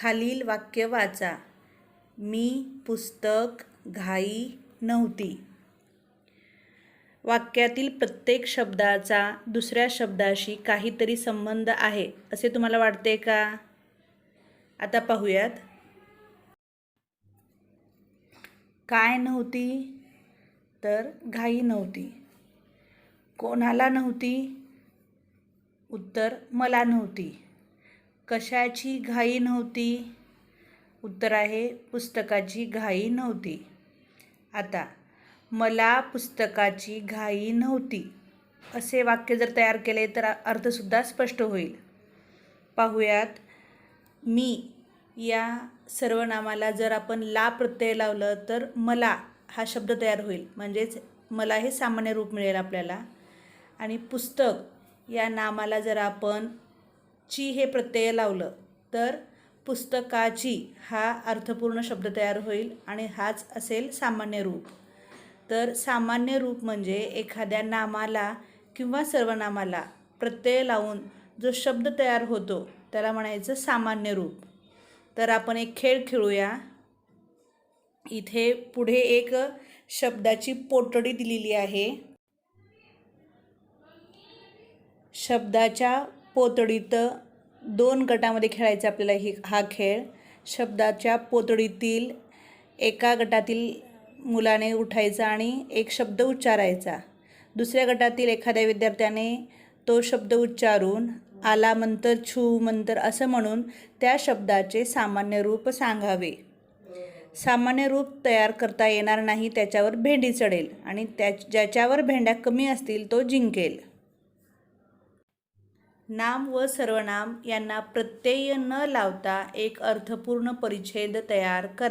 खालील वाक्य वाचा. मी पुस्तक घाई नव्हती. वाक्यातील प्रत्येक शब्दाचा दुसऱ्या शब्दाशी काहीतरी संबंध आहे असे तुम्हाला वाटते का? आता पाहूयात. काय नव्हती? तर घाई नव्हती. कोणाला नव्हती? उत्तर मला नव्हती. कशाची घाई नव्हती? उत्तर आहे पुस्तकाची घाई नव्हती. आता मला पुस्तकाची घाई नव्हती असे वाक्य जर तयार केले तर अर्थसुद्धा स्पष्ट होईल. पाहूयात. मी या सर्वनामाला जर आपण ला प्रत्यय लावलं तर मला हा शब्द तयार होईल, म्हणजेच मला हे सामान्य रूप मिळेल आपल्याला. आणि पुस्तक या नामाला जर आपण ची हे प्रत्यय लावलं तर पुस्तकाची हा अर्थपूर्ण शब्द तयार होईल आणि हाच असेल सामान्य रूप. तर सामान्य रूप म्हणजे एखाद्या नामाला किंवा सर्वनामाला प्रत्यय लावून जो शब्द तयार होतो त्याला म्हणायचं सामान्य रूप. तर आपण एक खेळ खेळूया. इथे पुढे एक शब्दाची पोटडी दिलेली आहे. शब्दाच्या पोतडीत 2 गटामध्ये खेळायचा आपल्याला हा खेळ. शब्दाच्या पोतडीतील एका गटातील मुलाने उठायचा आणि एक शब्द उच्चारायचा. दुसऱ्या गटातील एखाद्या विद्यार्थ्याने तो शब्द उच्चारून आला मंतर छू मंतर असं म्हणून त्या शब्दाचे सामान्य रूप सांगावे. सामान्य रूप तयार करता येणार नाही त्याच्यावर भेंडी चढेल आणि ज्याच्यावर भेंड्या कमी असतील तो जिंकेल. नाम व सर्वनाम यांना प्रत्यय न लावता एक अर्थपूर्ण परिच्छेद तयार करा.